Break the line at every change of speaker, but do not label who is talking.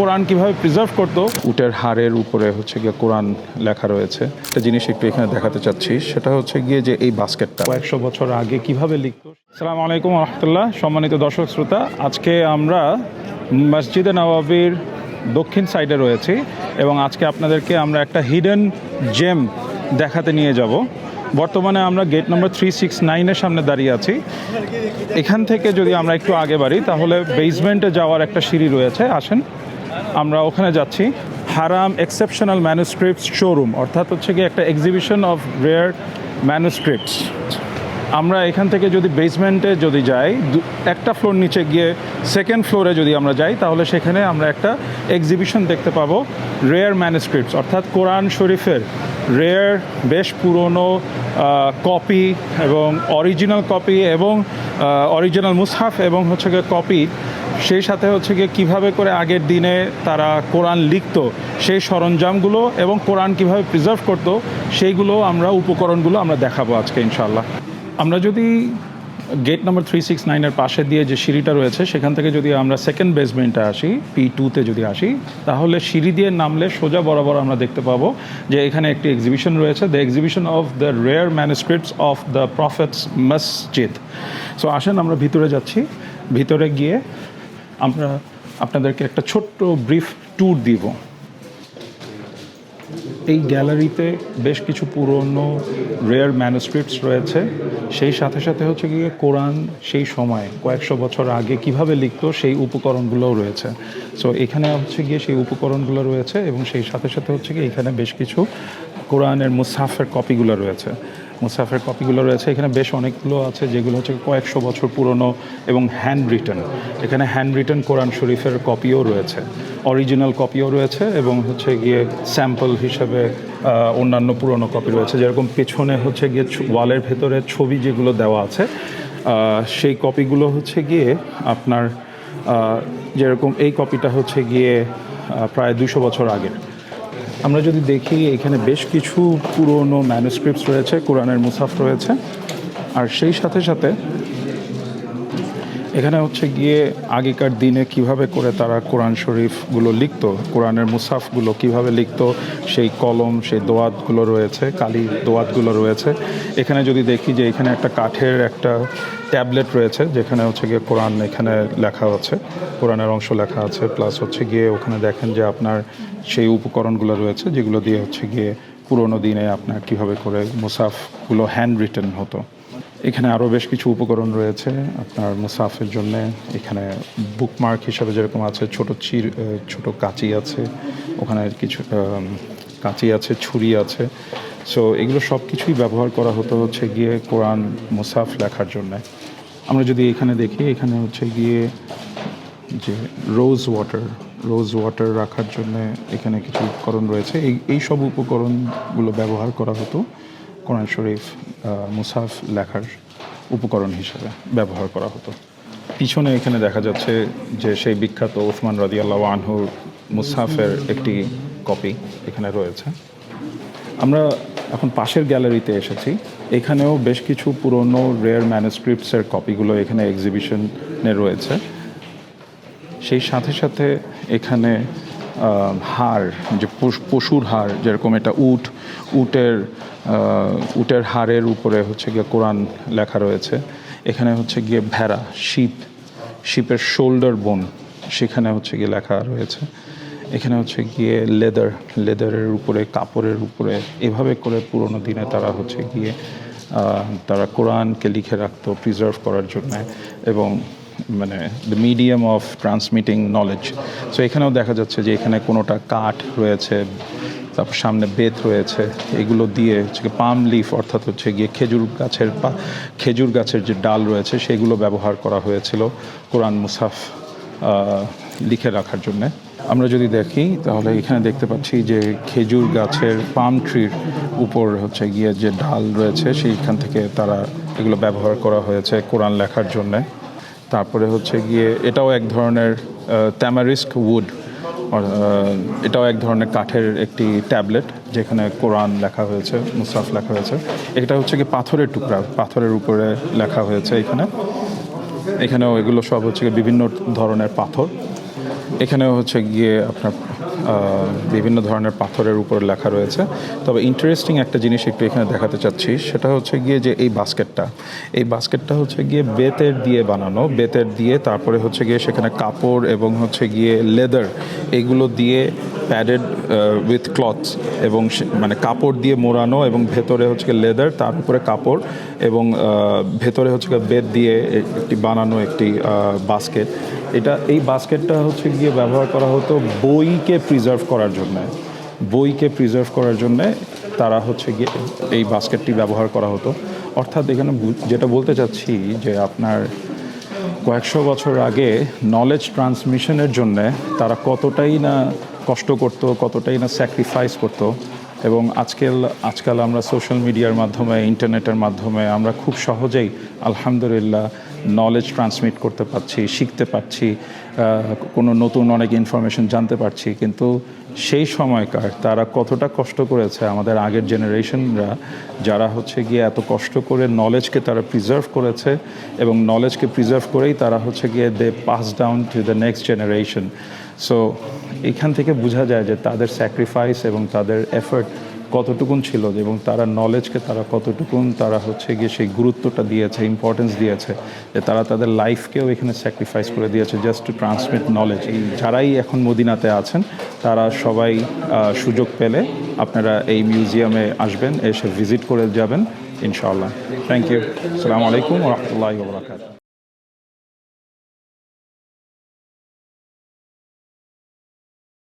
কোরআন কিভাবে প্রিজার্ভ করতো। উটের হাড়ের উপরে হচ্ছে গিয়ে কোরআন লেখা রয়েছে। একটা জিনিস একটু এখানে দেখাতে চাচ্ছি, সেটা হচ্ছে গিয়ে যে এই বাস্কেটটা 100 বছর আগে কিভাবে লিখতো। আসসালামু আলাইকুম রহমতুল্লাহ, সম্মানিত দর্শক শ্রোতা, আজকে আমরা মসজিদে নববীর দক্ষিণ সাইডে রয়েছি এবং আজকে আপনাদেরকে আমরা একটা হিডেন জেম দেখাতে নিয়ে যাব। বর্তমানে আমরা গেট নম্বর 369-এর সামনে দাঁড়িয়ে আছি। এখান থেকে যদি আমরা একটু আগে বাড়ি তাহলে বেসমেন্টে যাওয়ার একটা সিঁড়ি রয়েছে, আসেন আমরা ওখানে যাচ্ছি। হারাম এক্সেপশনাল ম্যানুস্ক্রিপ্টস শোরুম, অর্থাৎ হচ্ছে কি একটা এক্সিবিশন অফ রেয়ার ম্যানুস্ক্রিপ্টস। আমরা এখান থেকে যদি বেসমেন্টে যদি যাই, একটা ফ্লোর নিচে গিয়ে সেকেন্ড ফ্লোরে যদি আমরা যাই তাহলে সেখানে আমরা একটা এক্সিবিশন দেখতে পাবো রেয়ার ম্যানুস্ক্রিপ্টস, অর্থাৎ কোরআন শরীফের রেয়ার বেশ পুরনো কপি এবং অরিজিনাল কপি এবং অরিজিনাল মুসহাফ এবং হচ্ছে গিয়ে কপি, সেই সাথে হচ্ছে গিয়ে কীভাবে করে আগের দিনে তারা কোরআন লিখতো সেই সরঞ্জামগুলো এবং কোরআন কীভাবে প্রিজার্ভ করতো সেইগুলো আমরা উপকরণগুলো আমরা দেখাবো আজকে ইনশাআল্লাহ। আমরা যদি গেট নম্বর 369-এর পাশে দিয়ে যে সিঁড়িটা রয়েছে সেখান থেকে যদি আমরা সেকেন্ড বেসমেন্টে আসি, P2-তে যদি আসি, তাহলে সিঁড়ি দিয়ে নামলে সোজা বরাবর আমরা দেখতে পাবো যে এখানে একটি এক্সিবিশন রয়েছে, the exhibition of the rare ম্যানুস্ক্রিপ্টস of the prophets মসজিদ। সো আসেন আমরা ভিতরে যাচ্ছি। ভিতরে গিয়ে আমরা আপনাদেরকে একটা ছোট্ট ব্রিফ ট্যুর দিব। এই গ্যালারিতে বেশ কিছু পুরনো রেয়ার ম্যানুস্ক্রিপ্টস রয়েছে, সেই সাথে সাথে হচ্ছে গিয়ে কোরআন সেই সময় কয়েকশো বছর আগে কিভাবে লিখতো সেই উপকরণগুলোও রয়েছে। সো এখানে হচ্ছে গিয়ে সেই উপকরণগুলো রয়েছে এবং সেই সাথে সাথে হচ্ছে গিয়ে এখানে বেশ কিছু কোরআনের মুসহাফের কপিগুলো রয়েছে। মুসহাফের কপিগুলো রয়েছে এখানে বেশ অনেকগুলো আছে যেগুলো হচ্ছে কয়েকশো বছর পুরনো এবং হ্যান্ড রিটেন। এখানে হ্যান্ড রিটেন কোরআন শরীফের কপিও রয়েছে, অরিজিনাল কপিও রয়েছে এবং হচ্ছে গিয়ে স্যাম্পল হিসাবে অন্যান্য পুরনো কপি রয়েছে। যেরকম পেছনে হচ্ছে গিয়ে ওয়ালের ভেতরে ছবি যেগুলো দেওয়া আছে সেই কপিগুলো হচ্ছে গিয়ে আপনার যেরকম এই কপিটা হচ্ছে গিয়ে প্রায় 200 বছর আগের। আমরা যদি দেখি এখানে বেশ কিছু পুরনো ম্যানুস্ক্রিপ্টস রয়েছে, কোরআনের মুসহাফ রয়েছে, আর সেই সাথে সাথে এখানে হচ্ছে গিয়ে আগেকার দিনে কিভাবে করে তারা কোরআন শরীফগুলো লিখতো, কোরআনের মুসহাফগুলো কিভাবে লিখতো সেই কলম, সেই দোয়াতগুলো রয়েছে, কালি দোয়াতগুলো রয়েছে। এখানে যদি দেখি যে এখানে একটা কাঠের একটা ট্যাবলেট রয়েছে যেখানে হচ্ছে গিয়ে কোরআন এখানে লেখা আছে, কোরআনের অংশ লেখা আছে, প্লাস হচ্ছে গিয়ে ওখানে দেখেন যে আপনার সেই উপকরণগুলো রয়েছে যেগুলো দিয়ে হচ্ছে গিয়ে পুরোনো দিনে আপনার কিভাবে করে মুসহাফগুলো হ্যান্ড রিটেন হতো। এখানে আরও বেশ কিছু উপকরণ রয়েছে আপনার মুসহাফের জন্য। এখানে বুকমার্ক হিসাবে যেরকম আছে ছোট কাঁচি আছে, ওখানে কিছু কাঁচি আছে, ছুরি আছে। সো এগুলো সব কিছুই ব্যবহার করা হতো হচ্ছে গিয়ে কোরআন মুসহাফ লেখার জন্য। আমরা যদি এখানে দেখি, এখানে হচ্ছে গিয়ে যে রোজ ওয়াটার রাখার জন্য এখানে কিছু উপকরণ রয়েছে। এই সব উপকরণগুলো ব্যবহার করা হতো কোরআন শরীফ মুসহাফ লেখার উপকরণ হিসেবে ব্যবহার করা হতো। পিছনে এখানে দেখা যাচ্ছে যে সেই বিখ্যাত ওসমান রাদিয়াল্লাহু আনহুর মুসহাফের একটি কপি এখানে রয়েছে। আমরা এখন পাশের গ্যালারিতে এসেছি। এখানেও বেশ কিছু পুরনো রেয়ার ম্যানুস্ক্রিপ্টসের কপিগুলো এখানে এক্সিবিশনে রয়েছে। সেই সাথে সাথে এখানে হাড়, যে পশুর হাড়, যেরকম এটা উটের হাড়ের উপরে হচ্ছে গিয়ে কোরআন লেখা রয়েছে। এখানে হচ্ছে গিয়ে ভেড়া, শিপের শোল্ডার বোন, সেখানে হচ্ছে গিয়ে লেখা রয়েছে। এখানে হচ্ছে গিয়ে লেদারের উপরে, কাপড়ের উপরে, এভাবে করে পুরোনো দিনে তারা হচ্ছে গিয়ে তারা কোরআনকে লিখে রাখতো প্রিজার্ভ করার জন্য এবং মানে the medium of transmitting knowledge. So এখানেও দেখা যাচ্ছে যে এখানে কোনোটা কাঠ রয়েছে, তারপর সামনে বেত রয়েছে, এগুলো দিয়ে হচ্ছে পাম লিফ, অর্থাৎ হচ্ছে গিয়ে খেজুর গাছের যে ডাল রয়েছে সেগুলো ব্যবহার করা হয়েছিল কোরআন মুসহাফ লিখে রাখার জন্যে। আমরা যদি দেখি তাহলে এখানে দেখতে পাচ্ছি যে খেজুর গাছের পাম ট্রির উপর হচ্ছে গিয়ে যে ডাল রয়েছে সেইখান থেকে তারা এগুলো ব্যবহার করা হয়েছে কোরআন লেখার জন্যে। তারপরে হচ্ছে গিয়ে এটাও এক ধরনের ট্যামারিস্ক উড, এটাও এক ধরনের কাঠের একটি ট্যাবলেট যেখানে কোরআন লেখা হয়েছে, মুসহাফ লেখা হয়েছে। এটা হচ্ছে কি পাথরের টুকরা, পাথরের উপরে লেখা হয়েছে এখানেও এগুলো সব হচ্ছে বিভিন্ন ধরনের পাথর। এখানেও হচ্ছে গিয়ে আপনার বিভিন্ন ধরনের পাথরের উপর লেখা রয়েছে। তবে ইন্টারেস্টিং একটা জিনিস একটু এখানে দেখাতে চাচ্ছি, সেটা হচ্ছে গিয়ে যে এই বাস্কেটটা হচ্ছে গিয়ে বেতের দিয়ে বানানো, বেতের দিয়ে তারপরে হচ্ছে গিয়ে সেখানে কাপড় এবং হচ্ছে গিয়ে লেদার এগুলো দিয়ে প্যাডেড উইথ ক্লথস এবং মানে কাপড় দিয়ে মোড়ানো এবং ভেতরে হচ্ছে গিয়ে লেদার, তার উপরে কাপড় এবং ভেতরে হচ্ছে গিয়ে বেত দিয়ে একটি বানানো একটি বাস্কেট। এই বাস্কেটটা হচ্ছে গিয়ে ব্যবহার করা হতো বইকে প্রিজার্ভ করার জন্যে তারা হচ্ছে গিয়ে এই বাস্কেটটি ব্যবহার করা হতো। অর্থাৎ এখানে যেটা বলতে চাচ্ছি যে আপনার কয়েকশো বছর আগে নলেজ ট্রান্সমিশনের জন্যে তারা কতটাই না কষ্ট করতো, কতটাই না স্যাক্রিফাইস করতো। এবং আজকাল আমরা সোশ্যাল মিডিয়ার মাধ্যমে, ইন্টারনেটের মাধ্যমে আমরা খুব সহজেই আলহামদুলিল্লাহ নলেজ ট্রান্সমিট করতে পারছি, শিখতে পারছি, কোনো নতুন অনেক ইনফরমেশন জানতে পারছি। কিন্তু সেই সময়কার তারা কতটা কষ্ট করেছে, আমাদের আগের জেনারেশনরা যারা হচ্ছে গিয়ে এত কষ্ট করে নলেজকে তারা প্রিজার্ভ করেছে এবং নলেজকে প্রিজার্ভ করেই তারা হচ্ছে গিয়ে they pass down to the next generation. So এখান থেকে বোঝা যায় যে তাদের স্যাক্রিফাইস এবং তাদের এফর্ট কতটুকুন ছিল এবং তারা নলেজকে তারা হচ্ছে গিয়ে সেই গুরুত্বটা দিয়েছে, ইম্পর্টেন্স দিয়েছে, যে তারা তাদের লাইফকেও এখানে স্যাক্রিফাইস করে দিয়েছে জাস্ট টু ট্রান্সমিট নলেজ। যারাই এখন মদিনাতে আছেন তারা সবাই সুযোগ পেলে আপনারা এই মিউজিয়ামে আসবেন, এসে ভিজিট করে যাবেন ইনশাআল্লাহ। Thank you. আসসালামু আলাইকুম ওয়া রাহমাতুল্লাহি ওয়া বারাকাতুহু।